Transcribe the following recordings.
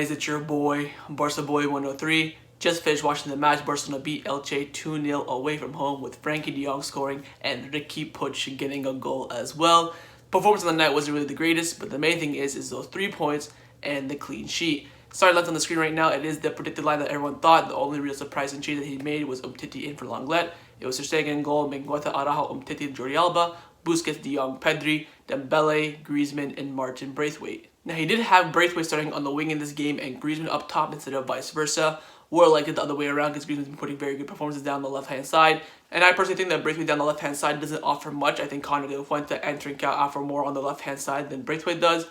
guys, it's your boy, Barca Boy 103. Just finished watching the match. Barcelona beat Elche 2-0 away from home with Frenkie de Jong scoring and Riqui Puig getting a goal as well. Performance of the night wasn't really the greatest, but the main thing is those 3 points and the clean sheet. Starting left on the screen right now, it is the predicted line that everyone thought. The only real surprise and change that he made was Umtiti in for Lenglet. It was Ter Stegen goal, Mengueta, Araujo, Umtiti, Jordi Alba, Busquets, De Jong, Pedri, Dembele, Griezmann, and Martin Braithwaite. Now he did have Braithwaite starting on the wing in this game and Griezmann up top instead of vice versa. Or like it the other way around because Griezmann's been putting very good performances down the left-hand side. And I personally think that Braithwaite down the left-hand side doesn't offer much. I think Connor De Fuente and Trincao offer more on the left-hand side than Braithwaite does.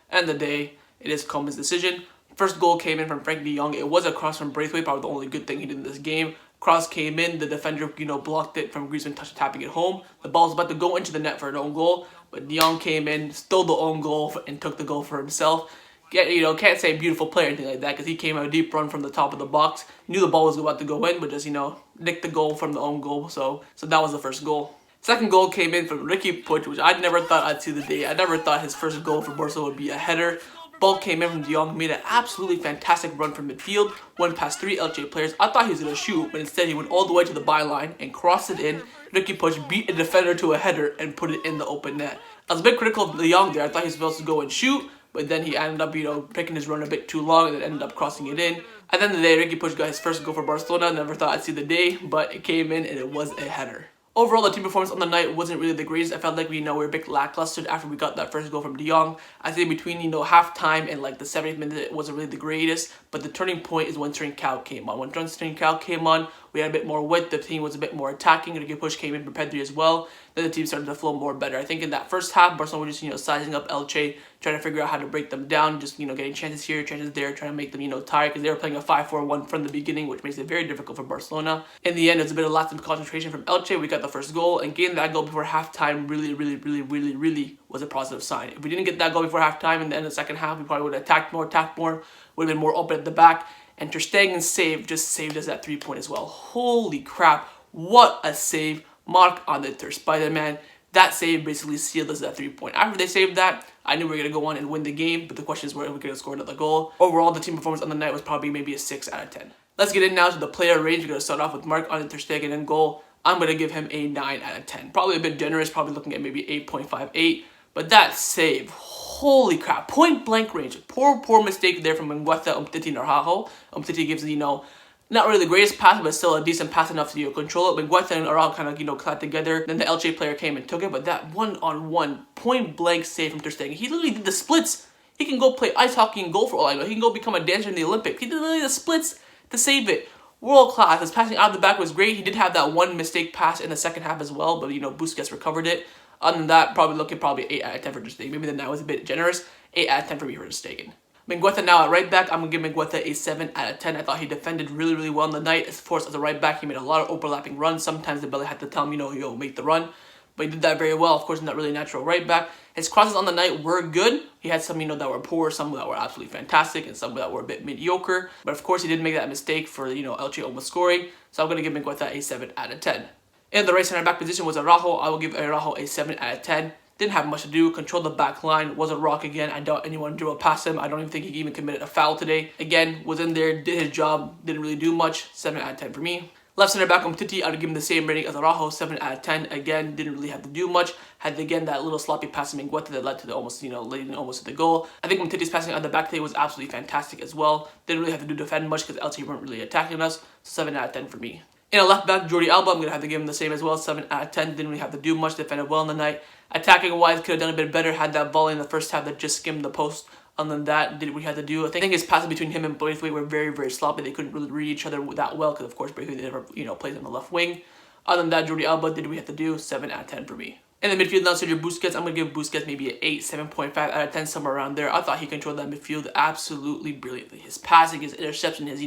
End of the day, it is Koeman's decision. First goal came in from Frenkie de Jong. It was a cross from Braithwaite, probably the only good thing he did in this game. Cross came in, the defender, blocked it from Griezmann tapping it home. The ball was about to go into the net for an own goal, but de Jong came in, stole the own goal, and took the goal for himself. Can't say beautiful play or anything like that because he came out a deep run from the top of the box. Knew the ball was about to go in, but just, nicked the goal from the own goal. So that was the first goal. Second goal came in from Riqui Puig, which I never thought I'd see the day. I never thought his first goal for Barcelona would be a header. Ball came in from de Jong, made an absolutely fantastic run from midfield, went past 3 Elche players. I thought he was going to shoot, but instead he went all the way to the byline and crossed it in. Riqui Puig beat a defender to a header and put it in the open net. I was a bit critical of de Jong there. I thought he was supposed to go and shoot, but then he ended up, picking his run a bit too long and then ended up crossing it in. At the end of the day, Riqui Puig got his first goal for Barcelona. Never thought I'd see the day, but it came in and it was a header. Overall, the team performance on the night wasn't really the greatest. I felt like we were a bit lackluster after we got that first goal from de Jong. I think between halftime and like the 70th minute, it wasn't really the greatest. But the turning point is when Trincao came on. When Trincao came on, we had a bit more width. The team was a bit more attacking. Riqui Puig came in for Pedri as well. Then the team started to flow more better. I think in that first half, Barcelona was just sizing up Elche, trying to figure out how to break them down. Just getting chances here, chances there, trying to make them tired because they were playing a 5-4-1 from the beginning, which makes it very difficult for Barcelona. In the end, it was a bit of lack of concentration from Elche. We got the first goal, and getting that goal before halftime really was a positive sign. If we didn't get that goal before halftime in the end of the second half, we probably would have attacked more, would have been more open at the back. And Ter Stegen's save just saved us that 3-point as well. Holy crap, what a save. Mark on the Ter Spider-Man. That save basically sealed us that 3-point. After they saved that, I knew we were going to go on and win the game, but the question is whether we could score another goal. Overall, the team performance on the night was probably maybe a 6 out of 10. Let's get in now to the player range. We're going to start off with Mark on Ter Stegen in goal. I'm going to give him a 9 out of 10. Probably a bit generous, probably looking at maybe 8.58. But that save, holy crap, point blank range. Poor mistake there from Mengueta, Umtiti, and Araujo. Umtiti gives, not really the greatest pass, but still a decent pass enough to control it. Mengueta and Araujo kind of, clad together. Then the Elche player came and took it, but that one-on-one point blank save from Ter Stegen. He literally did the splits. He can go play ice hockey and goal for all I know. He can go become a dancer in the Olympics. He did literally the splits to save it. World class. His passing out of the back was great. He did have that one mistake pass in the second half as well, but Busquets recovered it. Other than that, probably 8 out of 10 for Ter Stegen. Maybe the 9 was a bit generous. 8 out of 10 for me for Ter Stegen. Mengueta now at right back. I'm going to give Mengueta a 7 out of 10. I thought he defended really well in the night. Of course, as a right back, he made a lot of overlapping runs. Sometimes the belly had to tell him, make the run. But he did that very well. Of course, not really natural right back. His crosses on the night were good. He had some, that were poor, some that were absolutely fantastic, and some that were a bit mediocre. But of course, he did make that mistake for, Elche almost scoring. So I'm going to give Mengueta a 7 out of 10. In the right center back position was Araujo. I will give Araujo a 7 out of 10. Didn't have much to do, controlled the back line, was a rock again. I doubt anyone drew a past him. I don't even think he even committed a foul today. Again, was in there, did his job, didn't really do much. 7 out of 10 for me. Left center back Umtiti, I would give him the same rating as Araujo, 7 out of 10. Again, didn't really have to do much. Had again that little sloppy pass to Mengueta that led to leading almost to the goal. I think Umtiti's passing out the back today was absolutely fantastic as well. Didn't really have to defend much because Elche weren't really attacking us. 7 out of 10 for me. In a left back, Jordi Alba, I'm going to have to give him the same as well, 7 out of 10. Didn't really have to do much, defended well in the night. Attacking wise, could have done a bit better, had that volley in the first half that just skimmed the post. Other than that, did what he had to do. I think his passes between him and Braithwaite were very sloppy. They couldn't really read each other that well because, of course, Braithwaite never, plays on the left wing. Other than that, Jordi Alba did what he had to do, 7 out of 10 for me. In the midfield now, Sergio Busquets, I'm going to give Busquets maybe an 8, 7.5 out of 10, somewhere around there. I thought he controlled that midfield absolutely brilliantly. His passing, his interception, his,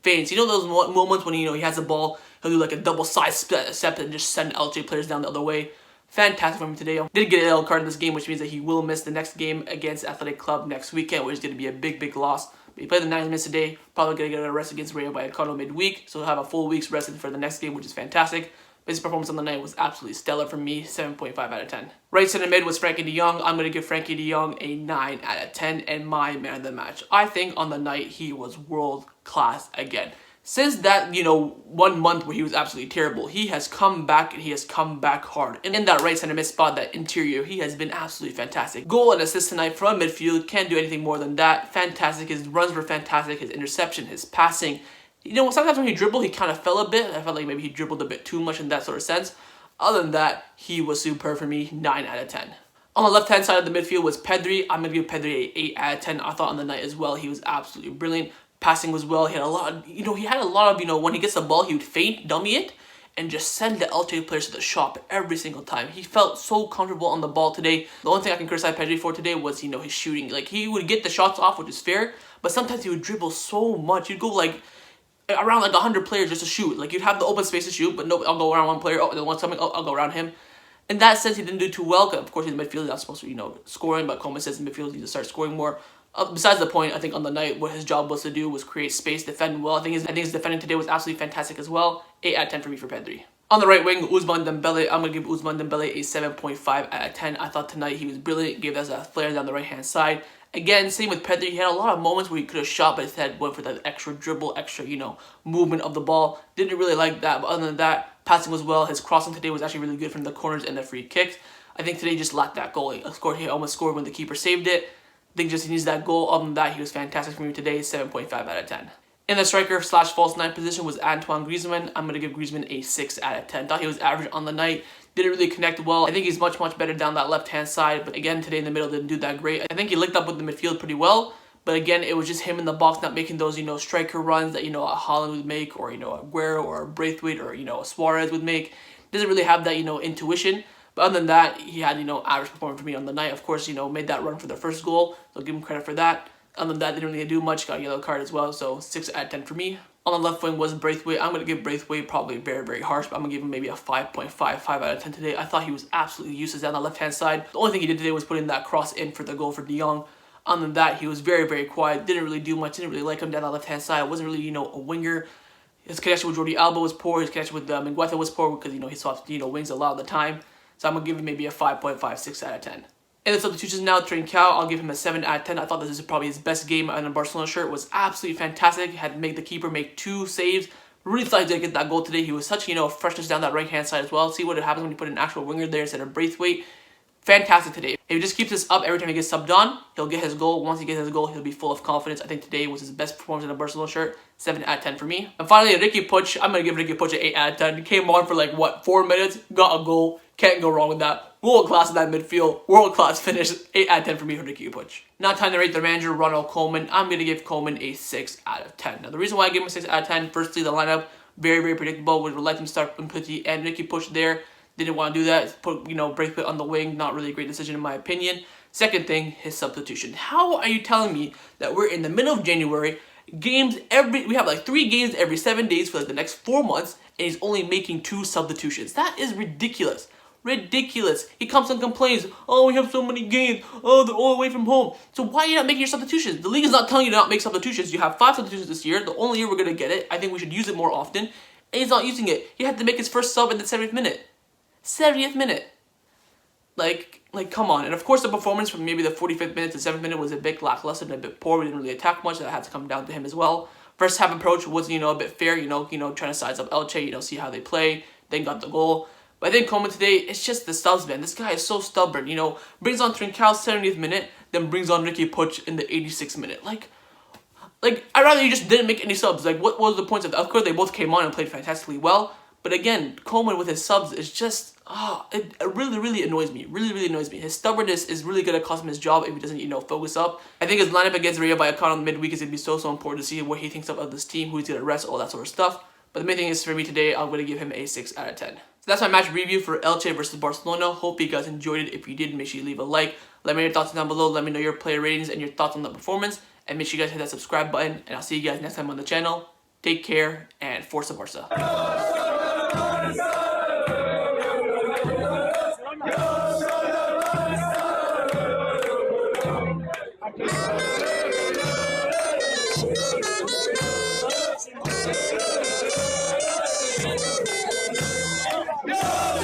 feints. Those moments when, he has the ball, he'll do like a double side step and just send Elche players down the other way. Fantastic for him today. Did get a yellow card in this game, which means that he will miss the next game against Athletic Club next weekend, which is going to be a big loss. But he played the 90 minutes today, probably going to get a rest against Rayo Vallecano midweek, so he'll have a full week's rest for the next game, which is fantastic. His performance on the night was absolutely stellar for me, 7.5 out of 10. Right center mid was Frenkie de Jong. I'm going to give Frenkie de Jong a 9 out of 10 and my man of the match. I think on the night he was world class again. Since that, 1 month where he was absolutely terrible, he has come back and he has come back hard. And in that right center mid spot, that interior, he has been absolutely fantastic. Goal and assist tonight from midfield, can't do anything more than that. Fantastic, his runs were fantastic, his interception, his passing. Sometimes when he dribbled, he kind of fell a bit. I felt like maybe he dribbled a bit too much in that sort of sense. Other than that, he was superb for me, 9 out of 10. On the left-hand side of the midfield was Pedri. I'm going to give Pedri a 8 out of 10. I thought on the night as well, he was absolutely brilliant. Passing was well. He had a lot of, when he gets the ball, he would feint, dummy it, and just send the Elche players to the shop every single time. He felt so comfortable on the ball today. The only thing I can criticize Pedri for today was, his shooting. Like, he would get the shots off, which is fair, but sometimes he would dribble so much. He'd go, around 100 players just to shoot. Like, you'd have the open space to shoot, but no, I'll go around one player. Oh, then once something, I'll go around him. In that sense, he didn't do too well. Of course, he's in midfield. He's not supposed to, scoring, but Koeman says in midfield, he needs to start scoring more. Besides the point, I think on the night, what his job was to do was create space, defend well. I think his defending today was absolutely fantastic as well. 8 out of 10 for me for Pedri. On the right wing, Ousmane Dembele. I'm going to give Ousmane Dembele a 7.5 out of 10. I thought tonight he was brilliant. Gave us a flare down the right-hand side. Again, same with Pedri. He had a lot of moments where he could have shot, but instead went for that extra dribble, extra, movement of the ball. Didn't really like that, but other than that, passing was well. His crossing today was actually really good from the corners and the free kicks. I think today he just lacked that goal. He almost scored when the keeper saved it. I think just he needs that goal. Other than that, he was fantastic for me today, 7.5 out of 10. In the striker / false 9 position was Antoine Griezmann. I'm going to give Griezmann a 6 out of 10. Thought he was average on the night. Didn't really connect well. I think he's much, much better down that left-hand side. But again, today in the middle didn't do that great. I think he linked up with the midfield pretty well. But again, it was just him in the box not making those, striker runs that, a Haaland would make, or, a Aguero or a Braithwaite or, a Suarez would make. Doesn't really have that, intuition. But other than that, he had, average performance for me on the night. Of course, made that run for the first goal. So I'll give him credit for that. Other than that, didn't really do much. Got a yellow card as well. So 6 out of 10 for me. On the left wing was Braithwaite. I'm going to give Braithwaite probably very, very harsh, but I'm going to give him maybe a 5.5 out of 10 today. I thought he was absolutely useless down the left-hand side. The only thing he did today was put in that cross in for the goal for de Jong. Other than that, he was very, very quiet. Didn't really do much. Didn't really like him down the left-hand side. Wasn't really, a winger. His connection with Jordi Alba was poor. His connection with Mingueza was poor because, he swapped, wings a lot of the time. So I'm going to give him maybe a 5.5, 6 out of 10. In the substitutions now, Trincao, I'll give him a 7 out of 10. I thought this is probably his best game on a Barcelona shirt. It was absolutely fantastic. Had to make the keeper make 2 saves. Really thought he did get that goal today. He was such, freshness down that right-hand side as well. See what happens when you put an actual winger there instead of Braithwaite. Fantastic today. If he just keeps this up every time he gets subbed on, he'll get his goal. Once he gets his goal, he'll be full of confidence. I think today was his best performance in a Barcelona shirt. 7 out of 10 for me. And finally, Riqui Puig. I'm going to give Riqui Puig an 8 out of 10. He came on for 4 minutes. Got a goal. Can't go wrong with that. World class in that midfield. World class finish. 8 out of 10 for me for Riqui Puig. Now time to rate the manager, Ronald Koeman. I'm going to give Koeman a 6 out of 10. Now the reason why I give him a 6 out of 10, firstly, the lineup, very, very predictable. Would like him to start Umtiti and Riqui Puig there. Didn't want to do that. Put, Braithwaite on the wing. Not really a great decision in my opinion. Second thing, his substitution. How are you telling me that we're in the middle of January, we have 3 games every 7 days for the next 4 months, and he's only making 2 substitutions? That is ridiculous. Ridiculous. He comes and complains, oh, we have so many games, oh, they're all away from home. So why are you not making your substitutions? The league is not telling you to not make substitutions. You have 5 substitutions this year, the only year we're going to get it. I think we should use it more often. And he's not using it. He had to make his first sub in the 70th minute. 70th minute. Like, come on. And of course, the performance from maybe the 45th minute to 7th minute was a bit lackluster and a bit poor. We didn't really attack much. That had to come down to him as well. First half approach was, a bit fair, trying to size up Elche, see how they play. Then got the goal. But I think Koeman today, it's just the subs, man. This guy is so stubborn, Brings on Trincao 70th minute, then brings on Riqui Puig in the 86th minute. I'd rather you just didn't make any subs. What was the point of that? Of course, they both came on and played fantastically well. But again, Koeman with his subs is just, it really, really annoys me. Really, really annoys me. His stubbornness is really going to cost him his job if he doesn't, focus up. I think his lineup against Rayo Vallecano in the midweek is going to be so, so important to see what he thinks of this team, who he's going to rest, all that sort of stuff. But the main thing is for me today, I'm going to give him a 6 out of 10. So that's my match review for Elche versus Barcelona. Hope you guys enjoyed it. If you did, make sure you leave a like. Let me know your thoughts down below. Let me know your player ratings and your thoughts on the performance. And make sure you guys hit that subscribe button. And I'll see you guys next time on the channel. Take care and Forza Barca. Go!